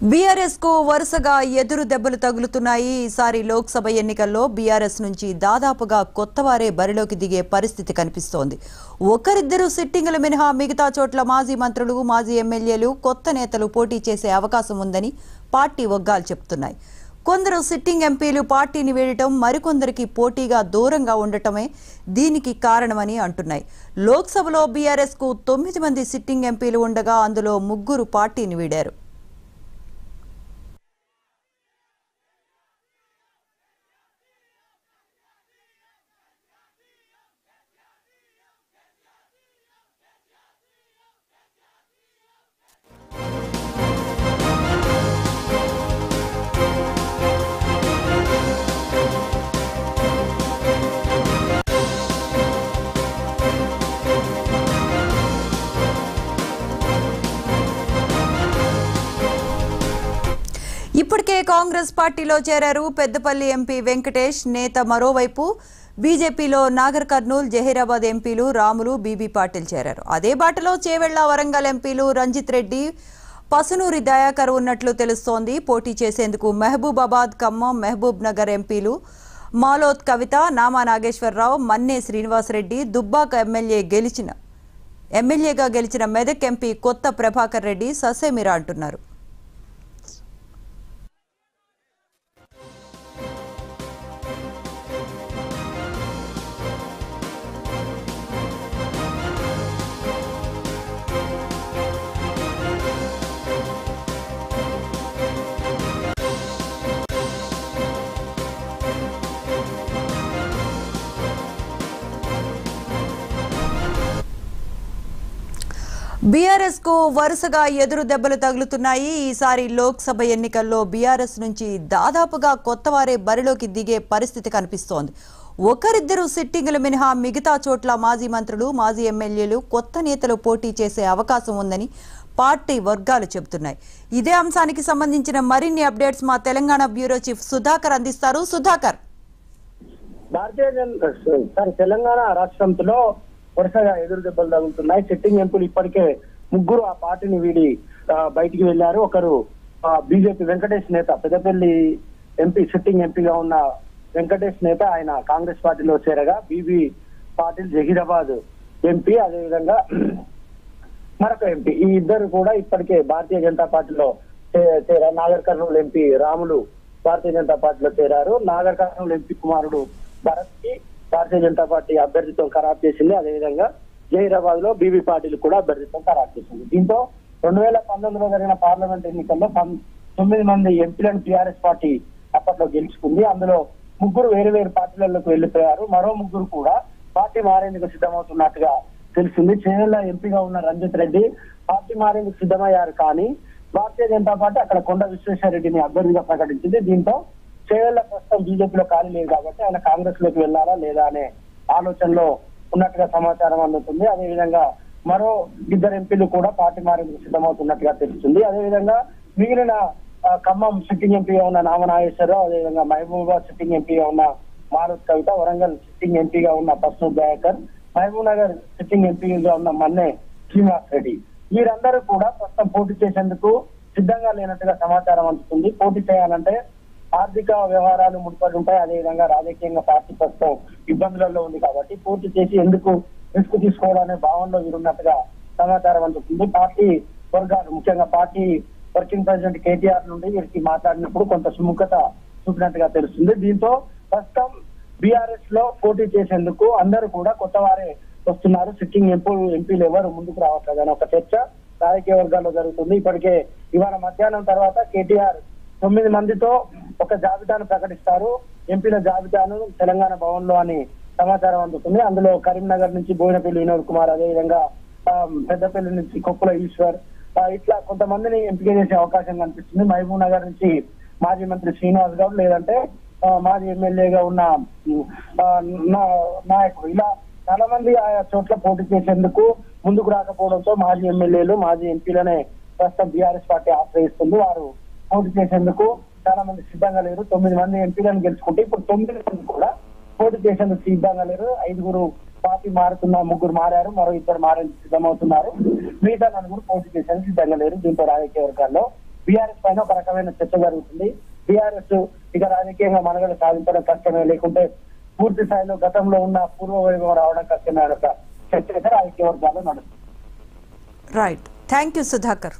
BRS కు వరుసగా ఎదురు దెబ్బలు తగులుతున్నాయి. ఈసారి లోక్సభ ఎన్నికల్లో బీఆర్ఎస్ నుంచి దాదాపుగా కొత్తవారే బరిలోకి దిగే పరిస్థితి కనిపిస్తోంది. ఒకరిద్దరు సిట్టింగులు మినహా మిగతా చోట్ల మాజీ మంత్రులు, మాజీ ఎమ్మెల్యేలు, కొత్త నేతలు పోటీ చేసే అవకాశం ఉందని పార్టీ వర్గాలు చెబుతున్నాయి. కొందరు సిట్టింగ్ ఎంపీలు పార్టీని వీడటం, మరికొందరికి పోటీగా దూరంగా ఉండటమే దీనికి కారణమని అంటున్నాయి. లోక్సభలో బీఆర్ఎస్ కు 9 మంది సిట్టింగ్ ఎంపీలు ఉండగా అందులో 3 పార్టీని వీడారు. ఇప్పటికే కాంగ్రెస్ పార్టీలో చేరారు పెద్దపల్లి ఎంపీ వెంకటేష్. నేత మరోవైపు బీజేపీలో నాగర్ కర్నూల్, జహీరాబాద్ ఎంపీలు రాములు, బీబీ పాటిల్ చేరారు. అదే బాటలో చేవెళ్ల, వరంగల్ ఎంపీలు రంజిత్ రెడ్డి, పసునూరి దయాకర్ ఉన్నట్లు తెలుస్తోంది. పోటీ చేసేందుకు మహబూబాబాద్, ఖమ్మం, మహబూబ్ నగర్ ఎంపీలు మాలోత్ కవిత, నామా నాగేశ్వరరావు, మన్నే శ్రీనివాసరెడ్డి, దుబ్బాక ఎమ్మెల్యేగా గెలిచిన మెదక్ ఎంపీ కొత్త ప్రభాకర్ రెడ్డి ససేమిరా అంటున్నారు. బీఆర్ఎస్ కు వరుసగా ఎదురు దెబ్బలు తగులుతున్నాయి. ఈసారి లోక్సభ ఎన్నికల్లో బీఆర్ఎస్ నుంచి దాదాపుగా కొత్తవారే బరిలోకి దిగే పరిస్థితి కనిపిస్తోంది. ఒకరిద్దరు సిట్టింగులు మినహా మిగతా చోట్ల మాజీ మంత్రులు, మాజీ ఎమ్మెల్యేలు, కొత్త నేతలు పోటీ చేసే అవకాశం ఉందని పార్టీ వర్గాలు చెబుతున్నాయి. ఇదే అంశానికి సంబంధించిన మరిన్ని అప్డేట్స్ మా తెలంగాణ బ్యూరో చీఫ్ సుధాకర్ అందిస్తారు. సుధాకర్, తెలంగాణ రాష్ట్రంలో వరుసగా ఎదురు దెబ్బలు తగులుతున్నాయి. సిట్టింగ్ ఎంపీలు ఇప్పటికే 3 ఆ పార్టీని వీడి బయటికి వెళ్లారు. ఒకరు బీజేపీ వెంకటేష్ నేత, పెద్దపల్లి ఎంపీ, సిట్టింగ్ ఎంపీగా ఉన్న వెంకటేష్ నేత, ఆయన కాంగ్రెస్ పార్టీలో చేరగా, బీబీ పాటిల్ జహీరాబాద్ ఎంపీ, అదేవిధంగా మరొక ఎంపీ, ఈ ఇద్దరు కూడా ఇప్పటికే భారతీయ జనతా పార్టీలో చేరారు. నాగర్ కర్నూలు ఎంపీ రాములు భారతీయ జనతా పార్టీలో చేరారు. నాగర్ కర్నూలు ఎంపీ కుమారుడు భరత్ కి భారతీయ జనతా పార్టీ అభ్యర్థిత్వం ఖరారు చేసింది. అదేవిధంగా జహీరాబాద్ లో బీబీ పాటిల్ కూడా అభ్యర్థిత్వం ఖరారు చేసింది. దీంతో 2019లో జరిగిన పార్లమెంట్ ఎన్నికల్లో 9 మంది ఎంపీలను టీఆర్ఎస్ పార్టీ అప్పట్లో గెలుచుకుంది. అందులో 3 వేరు వేరు పార్టీలకు వెళ్లిపోయారు. మరో 3 కూడా పార్టీ మారేందుకు సిద్ధమవుతున్నట్టుగా తెలిసింది. చేవెళ్ల ఎంపీగా ఉన్న రంజిత్ రెడ్డి పార్టీ మారేందుకు సిద్ధమయ్యారు. కానీ భారతీయ జనతా పార్టీ అక్కడ కొండ విశ్వేశ్వర రెడ్డిని అభ్యర్థిగా ప్రకటించింది. దీంతో చేవెళ్ల ప్రస్తుతం బీజేపీలో ఖాళీ లేదు కాబట్టి ఆయన కాంగ్రెస్ లోకి వెళ్లారా లేదా అనే ఆలోచనలో ఉన్నట్టుగా సమాచారం అందుతుంది. అదేవిధంగా మరో 2 ఎంపీలు కూడా పార్టీ మారేందుకు సిద్ధమవుతున్నట్టుగా తెలుస్తుంది. అదేవిధంగా మిగిలిన ఖమ్మం సిట్టింగ్ ఎంపీగా ఉన్న నామా నాగేశ్వరరావు, అదేవిధంగా మహబూబాబాద్ సిట్టింగ్ ఎంపీగా ఉన్న మాలోత్ కవిత, వరంగల్ సిట్టింగ్ ఎంపీగా ఉన్న పసునూరి దయాకర్, మహబూబ్ నగర్ సిట్టింగ్ ఎంపీగా ఉన్న మన్నే శ్రీనివాస్ రెడ్డి, వీరందరూ కూడా ప్రస్తుతం పోటీ చేసేందుకు సిద్ధంగా లేనట్టుగా సమాచారం అందుతుంది. పోటీ చేయాలంటే ఆర్థిక వ్యవహారాలు ముడిపడి ఉంటాయి. అదేవిధంగా రాజకీయంగా పార్టీ ప్రస్తుతం ఇబ్బందులలో ఉంది కాబట్టి పోటీ చేసి ఎందుకు రిస్క్ తీసుకోవడనే భావనలో వీరున్నట్టుగా సమాచారం అందుతుంది. పార్టీ వర్గాలు, ముఖ్యంగా పార్టీ వర్కింగ్ ప్రెసిడెంట్ కేటీఆర్ నుండి వీరికి మాట్లాడినప్పుడు కొంత సుముఖత చూపినట్టుగా తెలుస్తుంది. దీంతో ప్రస్తుతం బీఆర్ఎస్ లో పోటీ చేసేందుకు అందరూ కూడా కొత్త వారే వస్తున్నారు. సిట్టింగ్ ఎంపీలు ఎవరు ముందుకు రావట్లేదు అని ఒక చర్చ రాజకీయ వర్గాల్లో జరుగుతుంది. ఇప్పటికే ఇవాళ మధ్యాహ్నం తర్వాత కేటీఆర్ 9 మందితో ఒక జాబితాను ప్రకటిస్తారు. ఎంపీల జాబితాను తెలంగాణ భవన్ లో అని సమాచారం అందుతుంది. అందులో కరీంనగర్ నుంచి బోయినపల్లి వినోద్ కుమార్, అదేవిధంగా పెద్దపల్లి నుంచి కొప్పుల ఈశ్వర్, ఇట్లా కొంతమందిని ఎంపిక చేసే అవకాశం కనిపిస్తుంది. మహబూబ్ నగర్ నుంచి మాజీ మంత్రి శ్రీనివాస్ గౌడ్, లేదంటే మాజీ ఎమ్మెల్యేగా ఉన్న నాయకుడు, ఇలా చాలా మంది ఆయా చోట్ల పోటీ చేసేందుకు ముందుకు రాకపోవడంతో మాజీ ఎమ్మెల్యేలు, మాజీ ఎంపీలనే ప్రస్తుతం బీఆర్ఎస్ పార్టీ ఆశ్రయిస్తుంది. వారు పోటీ చేసేందుకు చాలా మంది సిద్ధంగా లేరు. 9 మంది ఎంపీలను గెలుచుకుంటే ఇప్పుడు 9 మంది కూడా పోటీ చేసేందుకు సిద్ధంగా లేరు. 5 పార్టీ మారుతున్న 3 మారారు, మరో 2 మారేందుకు సిద్ధమవుతున్నారు. మిగతా 4 పోటీ చేసేందుకు సిద్ధంగా లేరు. దీంతో రాజకీయ వర్గాల్లో బీఆర్ఎస్ పైన ఒక రకమైన చర్చ జరుగుతుంది. బీఆర్ఎస్ ఇక రాజకీయంగా మనుగడ సాధించడం కష్టమే, లేకుంటే పూర్తి స్థాయిలో గతంలో ఉన్న పూర్వ వైభవం రావడం కష్టమే అనే ఒక చర్చ అయితే రాజకీయ వర్గాల్లో నడుస్తుంది. Right, thank you Sudhakar.